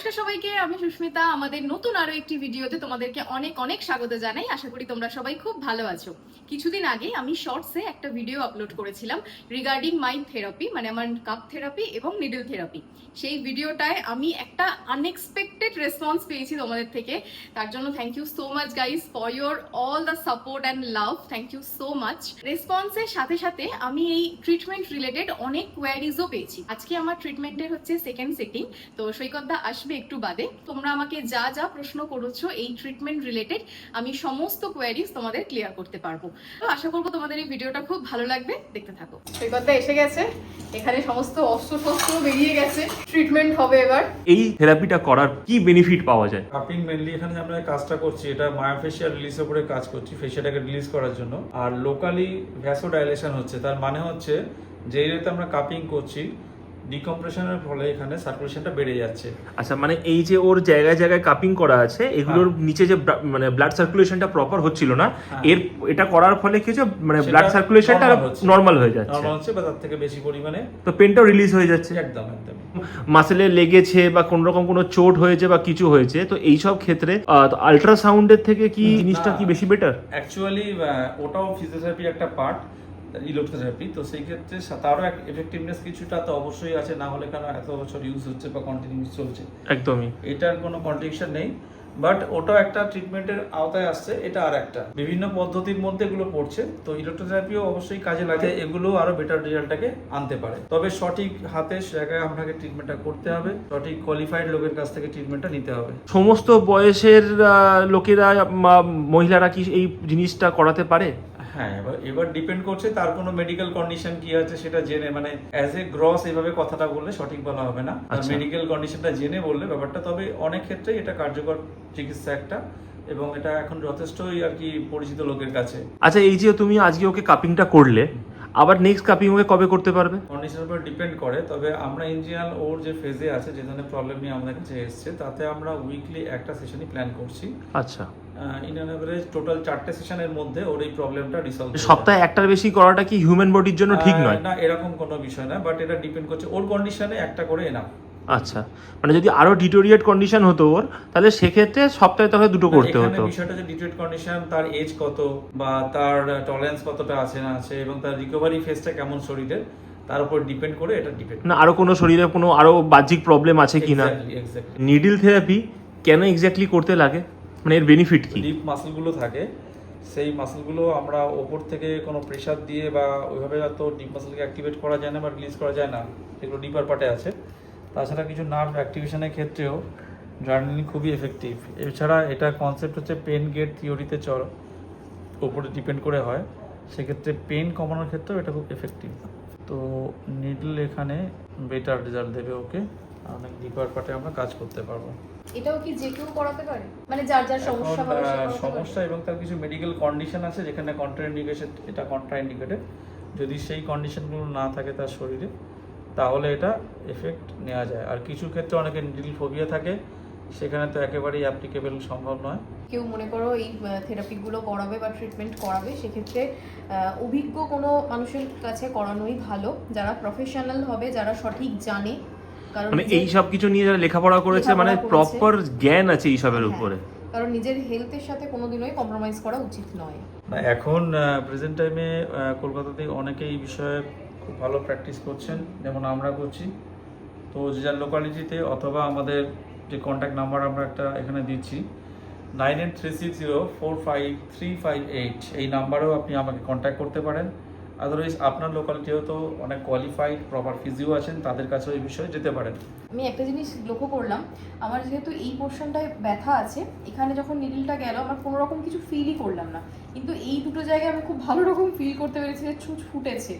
নমস্কার সবাইকে, আমি সুস্মিতা। আমাদের নতুন আরো একটি ভিডিওতে তোমাদেরকে অনেক অনেক স্বাগত জানাই। আশা করি তোমরা সবাই খুব ভালো আছো। কিছুদিন আগে আমি শর্টসে একটা ভিডিও আপলোড করেছিলাম রিগার্ডিং মাই থেরাপি, মানে আমার কাপ থেরাপি এবং নিডল থেরাপি। সেই ভিডিওটায় আমি একটা আনএক্সপেক্টেড রেসপন্স পেয়েছি তোমাদের থেকে। তার জন্য thank you so much guys for your all the support and love. Thank you so much. রেসপন্সের সাথে সাথে আমি এই ট্রিটমেন্ট রিলেটেড অনেক কোয়ারিজও পেয়েছি। আজকে আমার ট্রিটমেন্টের হচ্ছে সেকেন্ড সেটিং, তো সৈকতদা আসবে একটু বাদে। তোমরা আমাকে যা যা প্রশ্ন করেছো এই ট্রিটমেন্ট রিলেটেড, আমি সমস্ত কোয়ারিজ তোমাদের ক্লিয়ার করতে পারবো। তো আশা করবো তোমাদের এই ভিডিওটা খুব ভালো লাগবে, দেখতে থাকো। সৈকতদা এসে গেছে, এখানে সমস্ত অস্ত্র শস্ত্র বেরিয়ে গেছে, ট্রিটমেন্ট হবে এবার। এই থেরাপিটা করার কি বেনিফিট পাওয়া যায়? কাপিং মেনলি এখানে আমরা কাজটা করছি, এটা মায়োফেশিয়াল রিলিজের উপরে কাজ করছি, ফেশিয়াটাকে রিলিজ করার জন্য। আর লোকালি ভ্যাসোডাইলেশন হচ্ছে, তার মানে হচ্ছে যে এরিয়াতে আমরা কাপিং করছি ডিকম্প্রেশনের ফলে এখানে সার্কুলেশনটা বেড়ে যাচ্ছে। আচ্ছা, মানে এই যে ওর জায়গায় জায়গায় কাপিং করা আছে, এগুলোর নিচে যে মানে ব্লাড সার্কুলেশনটা প্রপার হচ্ছিল না, এটা করার ফলে কি হচ্ছে, মানে ব্লাড সার্কুলেশনটা নরমাল হয়ে যাচ্ছে, নরমাল হচ্ছে বা তার থেকে বেশি পরিমাণে, তো পেনটাও রিলিজ হয়ে যাচ্ছে। একদম একদম। মাসেলে লেগেছে বা কোন রকম কোনো চোট হয়েছে বা কিছু হয়েছে, তো এই সব ক্ষেত্রে আল্ট্রাসাউন্ডের থেকে কি জিনিসটা কি বেশি বেটার? অ্যাকচুয়ালি ওটাও ফিজিওথেরাপির একটা পার্ট, ইলেকট্রোথেরাপি। তো সেই ক্ষেত্রে তারও এক এফেক্টিভনেস কিছুটা তো অবশ্যই আছে, না হলে কেন এত বছর ইউজ হচ্ছে বা কন্টিনিউস চলছে। একদমই, এটার কোনো কন্ট্রাডিকশন নেই, বাট ওটাও একটা ট্রিটমেন্টের আওতায় আসছে, এটা আর একটা বিভিন্ন পদ্ধতির মধ্যে এগুলো পড়ছে। তো ইলেকট্রোথেরাপিও অবশ্যই কাজে লাগে, এগুলো আরো বেটার রেজাল্টটাকে আনতে পারে। তবে সঠিক হাতের জায়গায় আপনাকে ট্রিটমেন্টটা করতে হবে, সঠিক কোয়ালিফাইড লোকের কাছ থেকে ট্রিটমেন্টটা নিতে হবে। সমস্ত বয়সের লোকেরা, মহিলারা কি এই জিনিসটা করাতে পারে? হ্যাঁ, এবার ডিপেন্ড করছে তার কোনো মেডিকেল কন্ডিশন কি আছে সেটা জেনে, মানে অ্যাজ এ গ্রস এইভাবে কথাটা বললে সঠিক বলা হবে না, মেডিকেল কন্ডিশনটা জেনে বললে ব্যাপারটা। তবে অনেক ক্ষেত্রে এটা কার্যকর চিকিৎসা একটা, এবং এটা এখন যথেষ্টই আর কি পরিচিত লোকের কাছে। আচ্ছা, এই যে তুমি আজকে ওকে কাপিংটা করলে, আবার নেক্সট কাপিং ওকে কবে করতে পারবে? কন্ডিশনের উপর ডিপেন্ড করে। তবে আমরা ইন জেনারেল ওর যে ফেজে আছে, যে ধরনের প্রবলেম নিয়ে আমাদের কাছে এসছে, তাতে আমরা উইকলি একটা সেশনই প্ল্যান করছি। আচ্ছা, ইন অ্যান এভারেজ টোটাল 4টে সেশনের মধ্যে ওর এই প্রবলেমটা রিসলভ। সপ্তাহে একটার বেশি করাটা কি হিউম্যান বডির জন্য ঠিক নয়? না, এরকম কোনো বিষয় না, বাট এটা ডিপেন্ড করছে ওর কন্ডিশনে, একটা করে এনাফ। আচ্ছা, মানে যদি আরো ডিটোরিয়েট কন্ডিশন হতো ওর, তাহলে সেক্ষেত্রে সপ্তাহে তাহলে দুটো করতে হতো। বিষয়টা যে ডিটোরিয়েট কন্ডিশন, তার এজ কত বা তার টলারেন্স কতটা আছে না আছে, এবং তার রিকভারি ফেজটা কেমন শরীরের, তার উপর ডিপেন্ড করে এটা ডিপেন্ড। না, আরো কোনো শরীরে কোনো আরো বাহ্যিক প্রবলেম আছে কিনা? নিডল থেরাপি কেন এক্স্যাক্টলি করতে লাগে, মানে এর বেনিফিট কি? ডিপ মাসলগুলো থাকে, সেই মাসলগুলো আমরা ওপর থেকে কোনো প্রেশার দিয়ে বা ওইভাবে তো ডিপ মাসলকে অ্যাক্টিভেট করা যায় না বা রিলিজ করা যায় না, এগুলো ডিপার পার্টে আছে। তাছাড়া কিছু নার্ভ অ্যাক্টিভেশনের ক্ষেত্রেও জার্নিং খুবই এফেক্টিভ। এছাড়া এটা কনসেপ্ট হচ্ছে পেন গেট থিওরিতে ওপরে ডিপেন্ড করে হয়, সেক্ষেত্রে পেন কমানোর ক্ষেত্রেও এটা খুব এফেক্টিভ। তো নিডল এখানে বেটার রেজাল্ট দেবে ওকে, অনেক ডিপার পার্টে আমরা কাজ করতে পারবো। এটাও কি যে কেউ করাতে পারে, মানে যার যার সমস্যা হবে সে করাতে পারে? সমস্যা এবং তার কিছু মেডিকেল কন্ডিশন আছে যেখানে কন্ট্রাইন্ডিকেশন, এটা কন্ট্রাইন্ডিকেটেড। যদি সেই কন্ডিশনগুলো না থাকে তার শরীরে, তাহলে এটা এফেক্ট নেওয়া যায়। আর কিছু ক্ষেত্রে অনেকের নিডল ফোবিয়া থাকে, সেখানে তো একেবারেই অ্যাপ্লিকেবল সম্ভব নয়। কেউ মনে করো এই থেরাপিগুলো করাবে বা ট্রিটমেন্ট করাবে, সেক্ষেত্রে অভিজ্ঞ কোনো মানুষের কাছে করানোই ভালো, যারা প্রফেশনাল হবে, যারা সঠিক জানে। কারণ মানে এই সব কিছু নিয়ে যারা লেখাপড়া করেছে, মানে প্রপার জ্ঞান আছে এই সবের উপরে। কারণ নিজের হেলথের সাথে কোনোদিনই কম্প্রোমাইজ করা উচিত নয়। এখন প্রেজেন্ট টাইমে কলকাতাতে অনেকে এই বিষয়ে খুব ভালো প্র্যাকটিস করছেন, যেমন আমরা করছি। তো যে যার লোকালিটিতে, অথবা আমাদের যে কন্ট্যাক্ট নাম্বার আমরা একটা এখানে দিচ্ছি 9836045358, এই নাম্বারেও আপনি আমাকে কন্ট্যাক্ট করতে পারেন। আদারওয়াইজ আপনার লোকালিটিও তো অনেক কোয়ালিফাইড প্রপার ফিজিও আছেন, তাদের কাছেও এই বিষয়ে যেতে পারেন। আমি একটা জিনিস লক্ষ্য করলাম, আমার যেহেতু এই পোর্শনটায় ব্যথা আছে, এখানে যখন নিডলটা গেল আমার কোনো রকম কিছু ফিলই করলাম না, কিন্তু এই দুটো জায়গায় আমি খুব ভালো রকম ফিল করতে পেরেছি যে ছুঁচ ফুটেছে।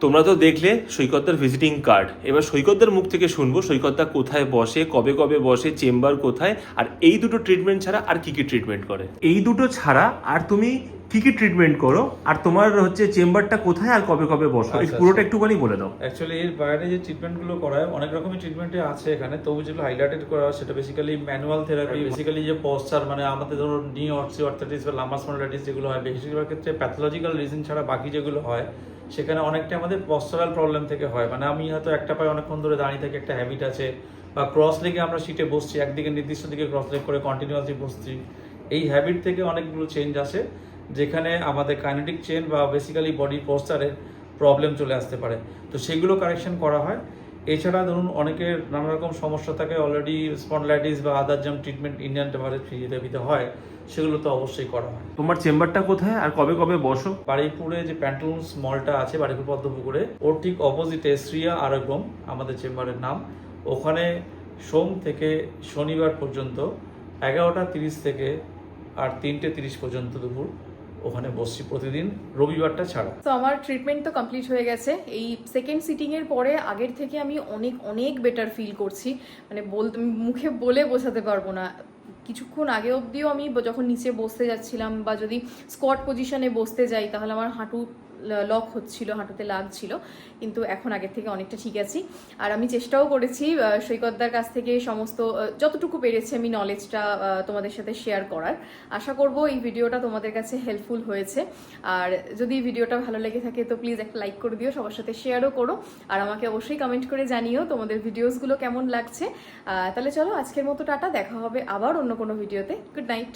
তোমরা তো দেখলে সৈকতদার ভিজিটিং কার্ড, এবার সৈকতদার মুখ থেকে শুনবো সৈকতদা কোথায় বসে, কবে কবে বসে, চেম্বার কোথায়, আর এই দুটো ট্রিটমেন্ট ছাড়া আর কি কি ট্রিটমেন্ট করে। এই দুটো ছাড়া আর তুমি কি কি ট্রিটমেন্ট করো, আর তোমার হচ্ছে চেম্বারটা কোথায় আর কবে কবে বসো, এই পুরোটা একটুখানি বলে দাও। অ্যাকচুয়ালি এর বাইরে যে ট্রিটমেন্টগুলো করায়, অনেক রকমের ট্রিটমেন্টে আছে এখানে, তবু যেগুলো হাইলাইটেড করা সেটা বেসিক্যালি ম্যানুয়াল থেরাপি, বেসিক্যালি যে পশ্চার, মানে আমাদের ধরো নি অর্থোআর্থ্রাইটিস বা লাম্বার স্পন্ডিলাইটিস যেগুলো হয়, বেশিরভাগ ক্ষেত্রে প্যাথোলজিক্যাল রিজন ছাড়া বাকি যেগুলো হয়, সেখানে অনেকটা আমাদের পশ্চারাল প্রবলেম থেকে হয়। মানে আমি হয়তো একটা পায়ে অনেকক্ষণ ধরে দাঁড়িয়ে থাকি, একটা হ্যাবিট আছে, বা ক্রস লেগে আমরা সিটে বসছি, একদিকে নির্দিষ্ট দিকে ক্রস লেগ করে কন্টিনিউয়াসলি বসছি, এই হ্যাবিট থেকে অনেকগুলো চেঞ্জ আসে, যেখানে আমাদের কাইনেটিক চেন বা বেসিক্যালি বডি পোস্টারের প্রবলেম চলে আসতে পারে। তো সেগুলো কারেকশন করা হয়। এছাড়া ধরুন অনেকের নানা রকম সমস্যা থাকে, অলরেডি স্পন্ডলাইটিস বা আদার যেমন ট্রিটমেন্ট ইন্ডিয়ান ফিজিওথেরাপিতে হয়, সেগুলো তো অবশ্যই করা হয়। তোমার চেম্বারটা কোথায় আর কবে কবে বসো? বারুইপুরে যে প্যান্টালুন্স মলটা আছে বারুইপুর পদ্মপুকুরে, ওর ঠিক অপোজিটে শ্রিয়া আরোগ্যম আমাদের চেম্বারের নাম। ওখানে সোম থেকে শনিবার পর্যন্ত 11:30 থেকে আর 3:30 পর্যন্ত দুপুর ওখানে বসছি প্রতিদিন, রবিবারটা ছাড়া। তো আমার ট্রিটমেন্ট তো কমপ্লিট হয়ে গেছে। এই সেকেন্ড সিটিংয়ের পরে আগের থেকে আমি অনেক অনেক বেটার ফিল করছি, মানে মুখে বলে বোঝাতে পারবো না। কিছুক্ষণ আগে অবধিও আমি যখন নিচে বসতে যাচ্ছিলাম বা যদি স্কোয়াট পজিশনে বসতে যাই তাহলে আমার হাঁটু লক হচ্ছিল, হাঁটুতে লাগছিল, কিন্তু এখন আগের থেকে অনেকটা ঠিক আছি। আর আমি চেষ্টাও করেছি সৈকতদার কাছ থেকে সমস্ত যতটুকু পেরেছি আমি নলেজটা তোমাদের সাথে শেয়ার করার। আশা করব এই ভিডিওটা তোমাদের কাছে হেল্পফুল হয়েছে। আর যদি ভিডিওটা ভালো লেগে থাকে তো প্লিজ একটা লাইক করে দিও, সবার সাথে শেয়ারও করো, আর আমাকে অবশ্যই কমেন্ট করে জানিও তোমাদের ভিডিওসগুলো কেমন লাগছে। তাহলে চলো আজকের মতো টাটা, দেখা হবে আবার অন্য কোনো ভিডিওতে। Good night.